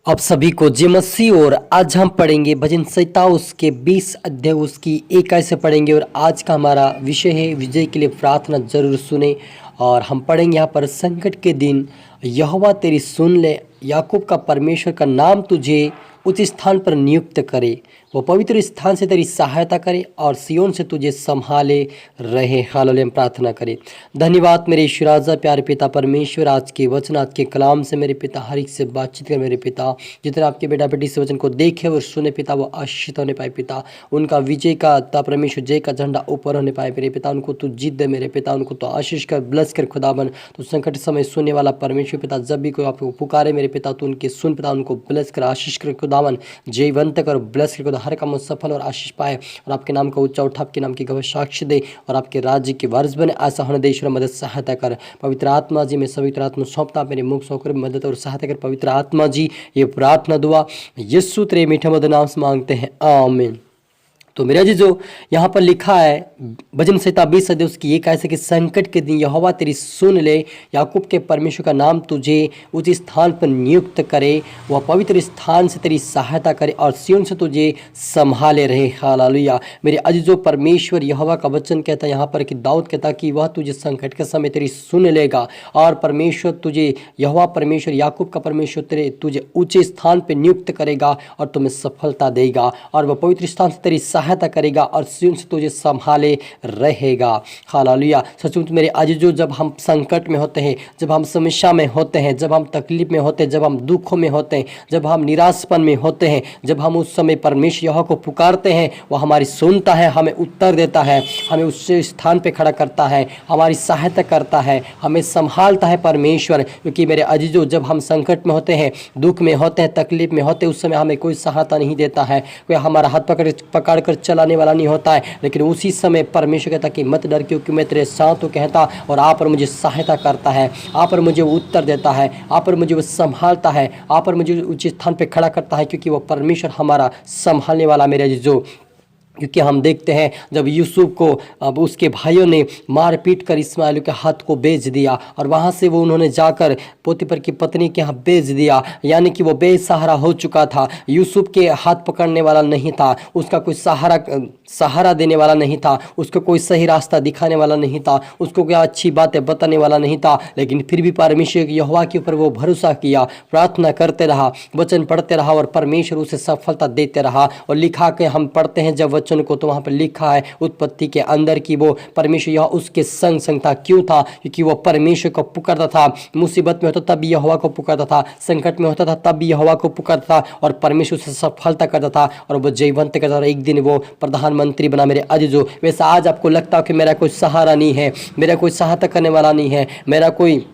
आप सभी को जय मसीह। और आज हम पढ़ेंगे भजन संहिता उसके 20 अध्याय उसकी 1 आयत से पढ़ेंगे। और आज का हमारा विषय है विजय के लिए प्रार्थना जरूर सुने। और हम पढ़ेंगे यहाँ पर संकट के दिन यहोवा तेरी सुन ले, याकूब का परमेश्वर का नाम तुझे उस स्थान पर नियुक्त करे, वो पवित्र स्थान से तेरी सहायता करे और सियोन से तुझे संभाले रहे। हालेलुया। हम प्रार्थना करें। धन्यवाद मेरे ईश्वर राजा प्यारे पिता परमेश्वर, आज के वचन आज के कलाम से मेरे पिता हर एक से बातचीत कर मेरे पिता। जितने आपके बेटा बेटी से वचन को देखे और सुने पिता, वो आशीषित होने पाए पिता। उनका विजय का परमेश्वर जय का झंडा ऊपर होने पाए मेरे पिता। उनको तू जीत दे मेरे पिता, उनको तो आशीष कर ब्लस कर खुदाबन। तो संकट समय सुनने वाला परमेश्वर पिता, जब भी कोई आपको पुकारे मेरे पिता तो उनके सुन पिता, उनको ब्लस कर आशीष कर खुदावन, जयवंत कर ब्लस कर खुदा, हर काम सफल और आशीष पाए और आपके नाम का ऊंचा उठा, आपके नाम की गवाह साक्ष्य दे और आपके राज्य के वारिस बने। ऐसा होने दे ईश्वर, मदद सहायता कर पवित्र आत्मा जी। मैं पवित्र आत्मा सौंपता मेरे मुख सौकर मदद और सहायता कर पवित्र आत्मा जी। ये प्रार्थना दुआ यीशु तेरे मीठे मधुर नाम से मांगते हैं, आमीन। तो मेरा जी जो यहाँ पर लिखा है भजन संहिता 20 अध्याय उसकी 1 आयत कि संकट के दिन यहोवा तेरी सुन ले, याकूब के परमेश्वर का नाम तुझे उस स्थान पर नियुक्त करे, वह पवित्र स्थान से तेरी सहायता करे और सियोन से तुझे संभाले रहे। हालेलुया। मेरे अजीजों, परमेश्वर यहोवा का वचन कहता है यहाँ पर कि दाऊद कहता कि वह तुझे संकट के समय तेरी सुन लेगा और परमेश्वर तुझे, यहोवा परमेश्वर याकूब का परमेश्वर तेरे तुझे ऊंचे स्थान पर नियुक्त करेगा और तुम्हें सफलता देगा और वह पवित्र स्थान से तेरी सहायता करेगा और सियोन से तुझे संभाले रहेगा। हालेलुया। सचमुच मेरे अजीजों, जब हम संकट में होते हैं, जब हम समस्या में होते हैं, जब हम तकलीफ में होते हैं, जब हम दुखों में होते हैं, जब हम निराशपन में होते हैं, जब हम उस समय परमेश्वर यहोवा को पुकारते हैं, वह हमारी सुनता है, हमें उत्तर देता है, हमें उस स्थान पे खड़ा करता है, हमारी सहायता करता है, हमें संभालता है परमेश्वर। क्योंकि मेरे अजीजों, जब हम संकट में होते हैं, दुख में होते हैं, तकलीफ में होते हैं, उस समय हमें कोई सहायता नहीं देता है, कोई हमारा हाथ पकड़ कर चलाने वाला नहीं होता है। लेकिन उसी समय परमेश्वर कहता कि मत डर, क्योंकि मैं तेरे साथ हूं कहता, और आप पर मुझे सहायता करता है, आप पर मुझे उत्तर देता है, आप पर मुझे वो संभालता है, आप पर मुझे उचित स्थान पे खड़ा करता है, क्योंकि वो परमेश्वर हमारा संभालने वाला मेरे जो। क्योंकि हम देखते हैं जब यूसुफ को अब उसके भाइयों ने मार पीट कर इस्माइल के हाथ को बेच दिया और वहाँ से वो उन्होंने जाकर पोतीफर की पत्नी के यहाँ बेच दिया, यानी कि वो बेसहारा हो चुका था। यूसुफ के हाथ पकड़ने वाला नहीं था, उसका कोई सहारा देने वाला नहीं था, उसको कोई सही रास्ता दिखाने वाला नहीं था, उसको क्या अच्छी बातें बताने वाला नहीं था। लेकिन फिर भी परमेश्वर यहोवा के ऊपर वो भरोसा किया, प्रार्थना करते रहा, वचन पढ़ते रहा और परमेश्वर उसे सफलता देते रहा। और लिखा के हम पढ़ते हैं जब वचन को, तो वहाँ पर लिखा है उत्पत्ति के अंदर की वो परमेश्वर यह उसके संग संग था। क्यों था? क्योंकि वो परमेश्वर को पुकारता था। मुसीबत में होता तब भी यहोवा को पुकारता था, संकट में होता था तब भी यहोवा को पुकारता था और परमेश्वर से सफलता करता था और वो जयवंत करता था। एक दिन वो प्रधानमंत्री बना मेरे अजीजों। वैसा आज आपको लगता है कि मेरा कोई सहारा नहीं है, मेरा कोई सहायता करने वाला नहीं है, मेरा कोई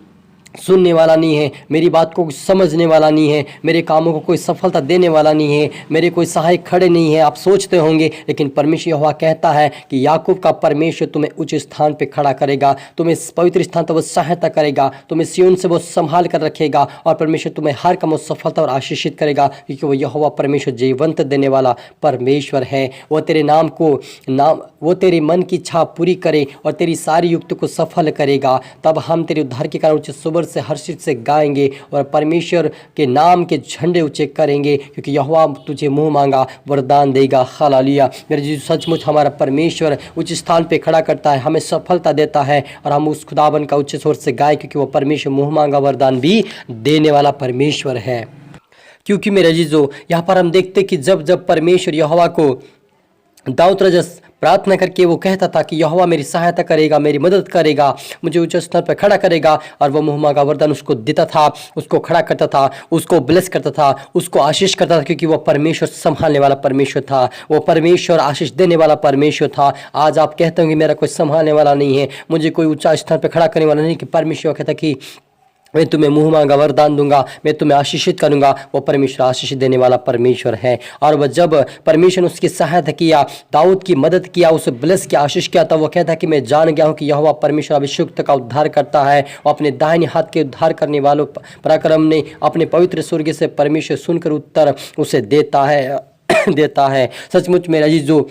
सुनने वाला नहीं है, मेरी बात को समझने वाला नहीं है, मेरे कामों को कोई सफलता देने वाला नहीं है, मेरे कोई सहायक खड़े नहीं है, आप सोचते होंगे। लेकिन परमेश्वर यहोवा कहता है कि याकूब का परमेश्वर तुम्हें उच्च स्थान पे खड़ा करेगा, तुम्हें पवित्र स्थान पर वो सहायता करेगा, तुम्हें सियोन से वो संभाल कर रखेगा और परमेश्वर तुम्हें हर काम सफलता और आशीषित करेगा, क्योंकि वो यहोवा परमेश्वर जीवंत देने वाला परमेश्वर है। वो तेरे वो तेरे मन की इच्छा पूरी करे और तेरी सारी युक्त को सफल करेगा। तब हम तेरे उद्धार के कारण उच्च सुबर से हर्षित से गाएंगे और परमेश्वर के नाम के झंडे ऊंचे करेंगे, क्योंकि यहोवा तुझे मुंह मांगा वरदान देगा। हालेलुया। मेरे जी, सचमुच हमारा परमेश्वर उच्च स्थान पे खड़ा करता है, हमें सफलता देता है और हम उस खुदावन का उच्च स्वर से गाएं, क्योंकि वो परमेश्वर मुंह मांगा वरदान भी देने वाला परमेश्वर है। क्योंकि मेरे जीजो, यहाँ पर हम देखते कि जब जब परमेश्वर यहोवा को दाऊद राजा प्रार्थना करके वो कहता था कि यहोवा मेरी सहायता करेगा, मेरी मदद करेगा, मुझे उच्च स्तर पर खड़ा करेगा, और वह मुँह मांगा वरदान उसको देता था, उसको खड़ा करता था, उसको ब्लेस करता था, उसको आशीष करता था, क्योंकि वो परमेश्वर संभालने वाला परमेश्वर था, वो परमेश्वर आशीष देने वाला परमेश्वर था। आज आप कहते हो कि मेरा कोई संभालने वाला नहीं है, मुझे कोई ऊंचा स्तर पर खड़ा करने वाला नहीं, कि परमेश्वर कहता कि मैं तुम्हें मुँह मांगा वरदान दूंगा, मैं तुम्हें आशीषित करूंगा। वो परमेश्वर आशीष देने वाला परमेश्वर है। और वह जब परमेश्वर ने उसकी सहायता किया, दाऊद की मदद किया, उसे ब्लेस किया, आशीष किया, तब वो कहता कि मैं जान गया हूँ कि यहोवा परमेश्वर अभिषिक्त का उद्धार करता है और अपने दाहिने हाथ के उद्धार करने वालों पराक्रम ने अपने पवित्र स्वर्ग से परमेश्वर सुनकर उत्तर उसे देता है। सचमुच मेरा जी जो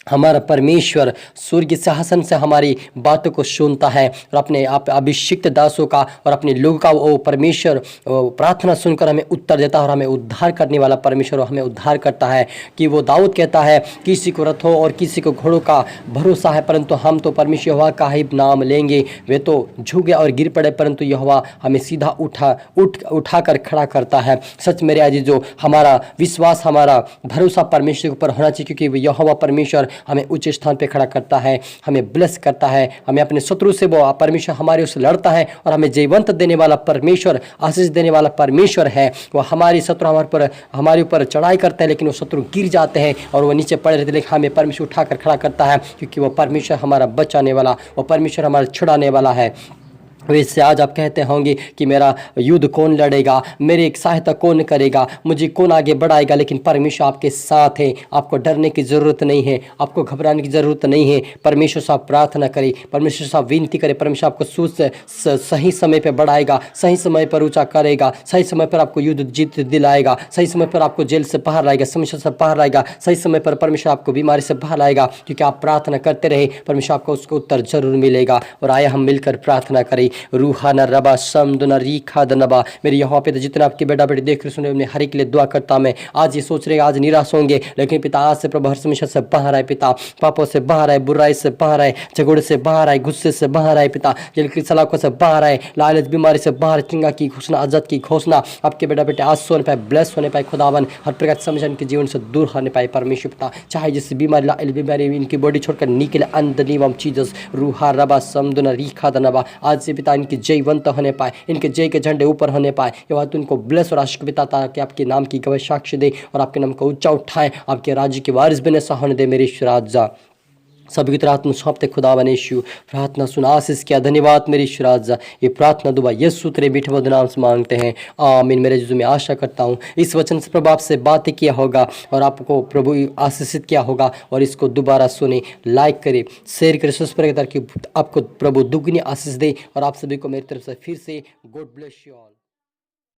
हमारा परमेश्वर स्वर्गीय सिंहासन से हमारी बातों को सुनता है और अपने आप अभिषिक्त दासों का और अपने लोगों का वो परमेश्वर प्रार्थना सुनकर हमें उत्तर देता है और हमें उद्धार करने वाला परमेश्वर हमें उद्धार करता है। कि वो दाऊद कहता है, किसी को रथों और किसी को घोड़ों का भरोसा है, परंतु हम तो परमेश्वर यहोवा का ही नाम लेंगे। वे तो झुक गए और गिर पड़े, परंतु यहोवा हमें सीधा उठा कर खड़ा करता है। सच मेरे अजीजों, हमारा विश्वास, हमारा भरोसा परमेश्वर के ऊपर होना चाहिए, क्योंकि यहोवा परमेश्वर हमें उच्च स्थान पे खड़ा करता है, हमें ब्लेस करता है, हमें अपने शत्रु से वो परमेश्वर हमारे उससे लड़ता है और हमें जीवंत देने वाला परमेश्वर, आशीष देने वाला परमेश्वर है। वो हमारी शत्रु हमारे ऊपर चढ़ाई करते हैं, लेकिन वो शत्रु गिर जाते हैं और वो नीचे पड़े रहते हैं, लेकिन हमें परमेश्वर उठाकर खड़ा करता है, क्योंकि वो परमेश्वर हमारा बचाने वाला, वो परमेश्वर हमारा छुड़ाने वाला है। वैसे आज आप कहते होंगे कि मेरा युद्ध कौन लड़ेगा, मेरी सहायता कौन करेगा, मुझे कौन आगे बढ़ाएगा। लेकिन परमेश्वर आपके साथ है, आपको डरने की ज़रूरत नहीं है, आपको घबराने की ज़रूरत नहीं है। परमेश्वर से आप प्रार्थना करें, परमेश्वर से आप विनती करें, परमेश्वर आपको सही समय पर बढ़ाएगा, सही समय पर ऊँचा करेगा, सही समय पर आपको युद्ध जीत दिलाएगा, सही समय पर आपको जेल से बाहर लाएगा, समस्या से बाहर लाएगा, सही समय पर परमेश्वर आपको बीमारी से बाहर लाएगा। क्योंकि आप प्रार्थना करते रहे, परमेश्वर आपको उसका उत्तर जरूर मिलेगा। और आया हम मिलकर प्रार्थना करें। रूहाना रबा समदना रीखा दनबा। मेरे यहाँ पे तो जितना आपके बेटा बेटी देख रहे सुने, उन्हें हर एक के लिए दुआ करता मैं। आज ये सोच रहे आज निराश होंगे, लेकिन पिता आज से प्रभु हर समस्या से बाहर आए, पिता पापों से बाहर आए, बुराई से बाहर आए, झगड़े से बाहर आए, गुस्से से बाहर आए, पिता जल की सलाखों से बाहर आए, लालच बीमारी से बाहर, चिंगा की घोषणा, आजाद की घोषणा आपके बेटा बेटे आज सोने पाए, ब्लेस होने पाए, खुदावन हर प्रकार की समस्या इनके जीवन से दूर होने पाए। परमेश्वर पिता चाहे जिस बीमारी इनकी बॉडी छोड़कर निकले अंदर नीवम चीजस रूहा रबा समदना रीखा दनबा। आज से पिता इनकी जयवंत होने पाए, इनके जय के झंडे ऊपर होने पाए। ये बात उनको ब्लेस और आशीष पिता ताकि आपके नाम की गवाही साक्ष्य दे और आपके नाम को ऊंचा उठाए, आपके राज्य के वारिस बने सा होने दे। मेरे ईश्वर राजा सभी की तरह आत्मा सौंपते खुदा बने यीशु, प्रार्थना सुना, आशीष किया, धन्यवाद मेरे ईश्वर राजा। ये प्रार्थना दुआ यीशु तेरे मीठे मधुर नाम से मांगते हैं, आमीन। मेरे यीशु में आशा करता हूँ इस वचन से प्रभु आपसे बातें किया होगा और आपको प्रभु आशीषित किया होगा। और इसको दोबारा सुने, लाइक करें, शेयर करें, सब्सक्राइब करें, ताकि आपको प्रभु दुगनी आशीष दे। और आप सभी को मेरी तरफ से फिर से गॉड ब्लेस यू ऑल।